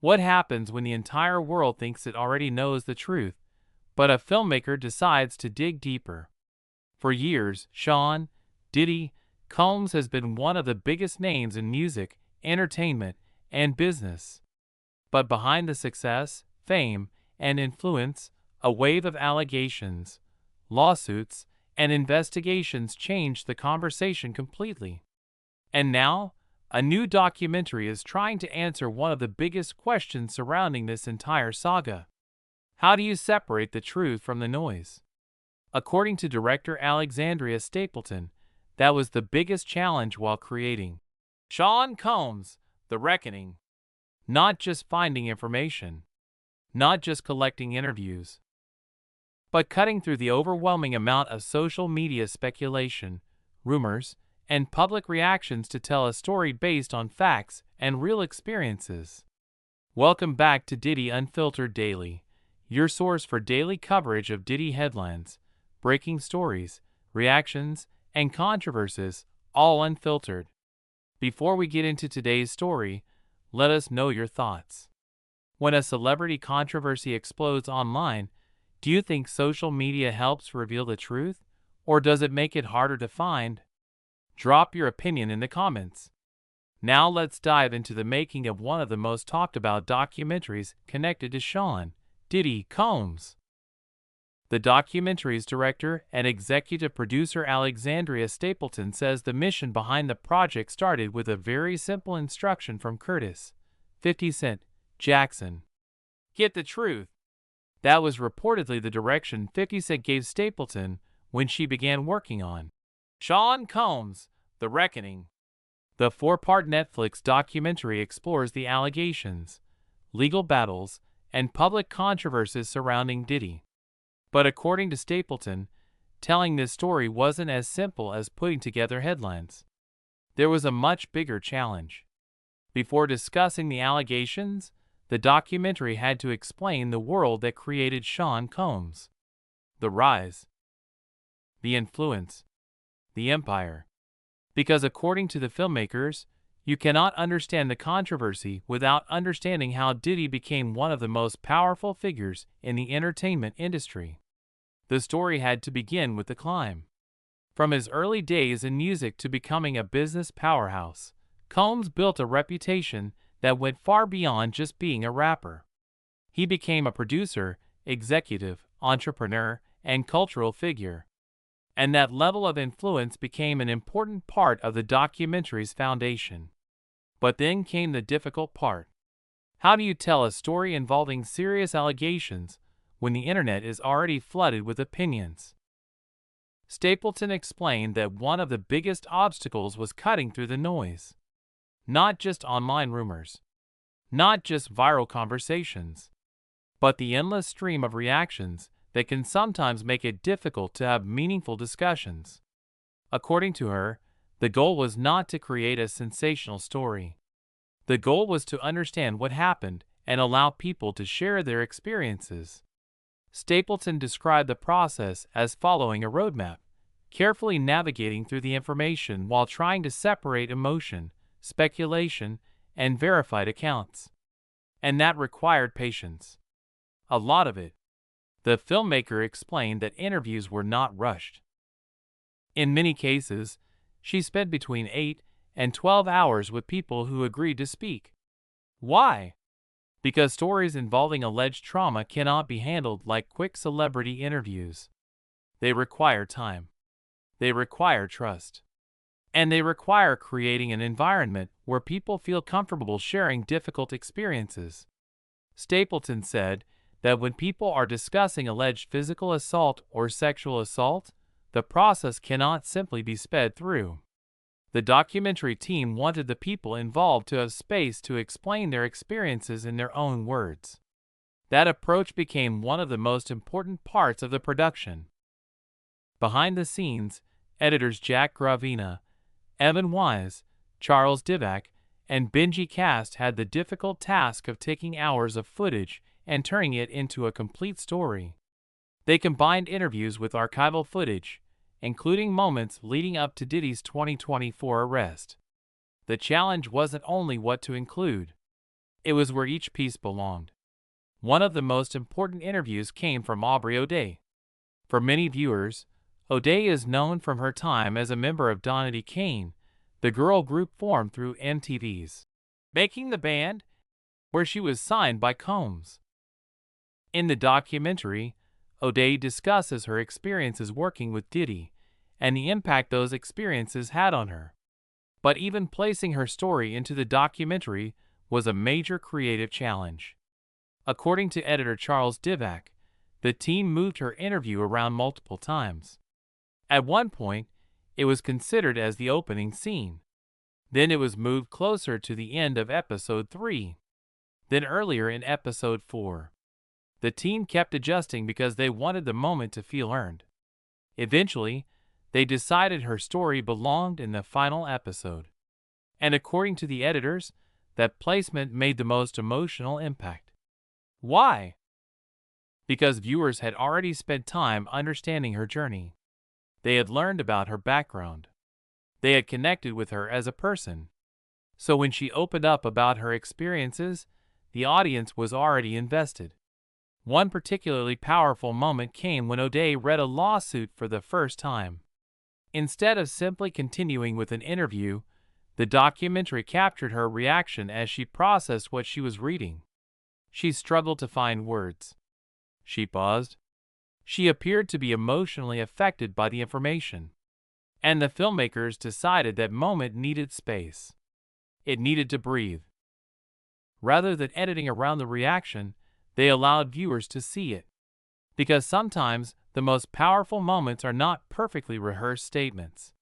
What happens when the entire world thinks it already knows the truth, but a filmmaker decides to dig deeper? For years, Sean Diddy Combs has been one of the biggest names in music, entertainment, and business. But behind the success, fame, and influence, a wave of allegations, lawsuits, and investigations changed the conversation completely. And now, a new documentary is trying to answer one of the biggest questions surrounding this entire saga. How do you separate the truth from the noise? According to director Alexandria Stapleton, that was the biggest challenge while creating Sean Combs, The Reckoning. Not just finding information, not just collecting interviews, but cutting through the overwhelming amount of social media speculation, rumors, and public reactions to tell a story based on facts and real experiences. Welcome back to Diddy Unfiltered Daily, your source for daily coverage of Diddy headlines, breaking stories, reactions, and controversies, all unfiltered. Before we get into today's story, let us know your thoughts. When a celebrity controversy explodes online, do you think social media helps reveal the truth, or does it make it harder to find? Drop your opinion in the comments. Now let's dive into the making of one of the most talked about documentaries connected to Sean Diddy Combs. The documentary's director and executive producer Alexandria Stapleton says the mission behind the project started with a very simple instruction from Curtis, 50 Cent, Jackson. Get the truth. That was reportedly the direction 50 Cent gave Stapleton when she began working on Sean Combs, The Reckoning. The four-part Netflix documentary explores the allegations, legal battles, and public controversies surrounding Diddy. But according to Stapleton, telling this story wasn't as simple as putting together headlines. There was a much bigger challenge. Before discussing the allegations, the documentary had to explain the world that created Sean Combs. The rise, the influence, the empire. Because according to the filmmakers, you cannot understand the controversy without understanding how Diddy became one of the most powerful figures in the entertainment industry. The story had to begin with the climb. From his early days in music to becoming a business powerhouse, Combs built a reputation that went far beyond just being a rapper. He became a producer, executive, entrepreneur, and cultural figure. And that level of influence became an important part of the documentary's foundation. But then came the difficult part. How do you tell a story involving serious allegations when the internet is already flooded with opinions? Stapleton explained that one of the biggest obstacles was cutting through the noise. Not just online rumors, not just viral conversations, but the endless stream of reactions that can sometimes make it difficult to have meaningful discussions. According to her, the goal was not to create a sensational story. The goal was to understand what happened and allow people to share their experiences. Stapleton described the process as following a roadmap, carefully navigating through the information while trying to separate emotion, speculation, and verified accounts. And that required patience. A lot of it. The filmmaker explained that interviews were not rushed. In many cases, she spent between 8 and 12 hours with people who agreed to speak. Why? Because stories involving alleged trauma cannot be handled like quick celebrity interviews. They require time. They require trust. And they require creating an environment where people feel comfortable sharing difficult experiences. Stapleton said that when people are discussing alleged physical assault or sexual assault, the process cannot simply be sped through. The documentary team wanted the people involved to have space to explain their experiences in their own words. That approach became one of the most important parts of the production. Behind the scenes, editors Jack Gravina, Evan Wise, Charles Divac, and Benji Cast had the difficult task of taking hours of footage and turning it into a complete story. They combined interviews with archival footage, including moments leading up to Diddy's 2024 arrest. The challenge wasn't only what to include, It was where each piece belonged. One of the most important interviews came from Aubrey O'Day. For many viewers, O'Day is known from her time as a member of Diddy Kane, the girl group formed through MTV's Making the Band, where she was signed by Combs. In the documentary, O'Day discusses her experiences working with Diddy and the impact those experiences had on her. But even placing her story into the documentary was a major creative challenge. According to editor Charles Divac, the team moved her interview around multiple times. At one point, it was considered as the opening scene. Then it was moved closer to the end of episode 3. Then earlier in episode 4. The team kept adjusting because they wanted the moment to feel earned. Eventually, they decided her story belonged in the final episode. And according to the editors, that placement made the most emotional impact. Why? Because viewers had already spent time understanding her journey. They had learned about her background. They had connected with her as a person. So when she opened up about her experiences, the audience was already invested. One particularly powerful moment came when O'Day read a lawsuit for the first time. Instead of simply continuing with an interview, the documentary captured her reaction as she processed what she was reading. She struggled to find words. She paused. She appeared to be emotionally affected by the information. And the filmmakers decided that moment needed space. It needed to breathe. Rather than editing around the reaction, they allowed viewers to see it. Because sometimes the most powerful moments are not perfectly rehearsed statements.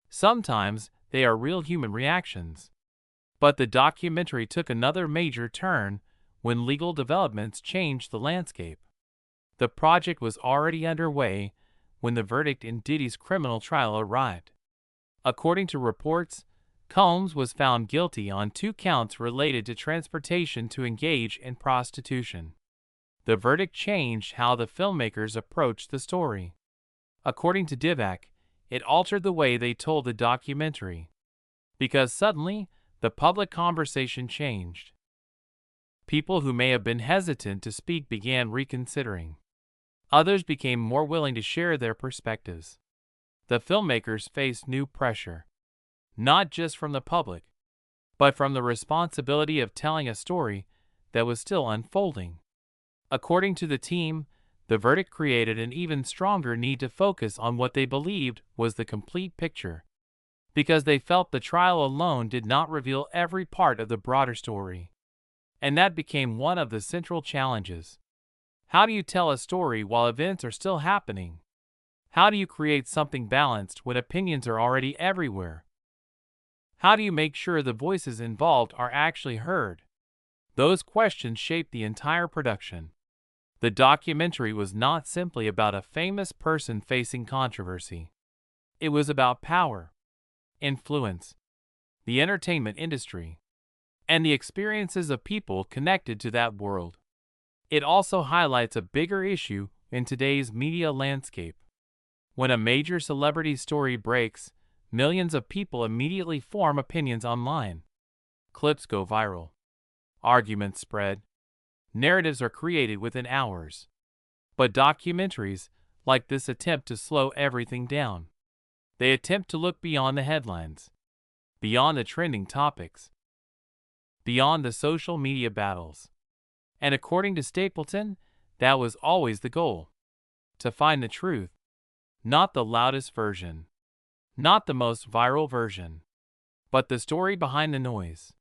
Sometimes they are real human reactions. But the documentary took another major turn when legal developments changed the landscape. The project was already underway when the verdict in Diddy's criminal trial arrived. According to reports, Combs was found guilty on 2 counts related to transportation to engage in prostitution. The verdict changed how the filmmakers approached the story. According to Divac, it altered the way they told the documentary. Because suddenly, the public conversation changed. People who may have been hesitant to speak began reconsidering. Others became more willing to share their perspectives. The filmmakers faced new pressure, not just from the public, but from the responsibility of telling a story that was still unfolding. According to the team, the verdict created an even stronger need to focus on what they believed was the complete picture, because they felt the trial alone did not reveal every part of the broader story. And that became one of the central challenges. How do you tell a story while events are still happening? How do you create something balanced when opinions are already everywhere? How do you make sure the voices involved are actually heard? Those questions shaped the entire production. The documentary was not simply about a famous person facing controversy. It was about power, influence, the entertainment industry, and the experiences of people connected to that world. It also highlights a bigger issue in today's media landscape. When a major celebrity story breaks, millions of people immediately form opinions online. Clips go viral. Arguments spread. Narratives are created within hours. But documentaries, like this, attempt to slow everything down. They attempt to look beyond the headlines, beyond the trending topics, beyond the social media battles. And according to Stapleton, that was always the goal. To find the truth. Not the loudest version. Not the most viral version. But the story behind the noise.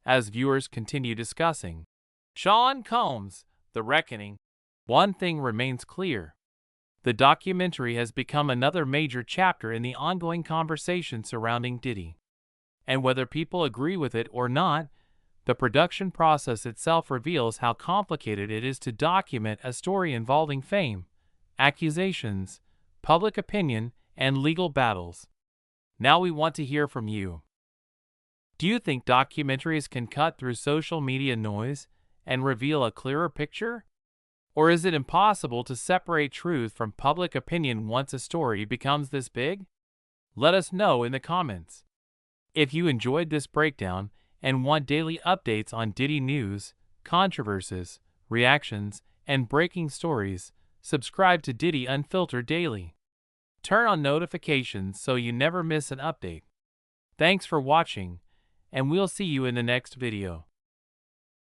As viewers continue discussing Sean Combs, The Reckoning, one thing remains clear. The documentary has become another major chapter in the ongoing conversation surrounding Diddy. And whether people agree with it or not, the production process itself reveals how complicated it is to document a story involving fame, accusations, public opinion, and legal battles. Now we want to hear from you. Do you think documentaries can cut through social media noise and reveal a clearer picture? Or is it impossible to separate truth from public opinion once a story becomes this big? Let us know in the comments. If you enjoyed this breakdown and want daily updates on Diddy news, controversies, reactions, and breaking stories, subscribe to Diddy Unfiltered Daily. Turn on notifications so you never miss an update. Thanks for watching, and we'll see you in the next video.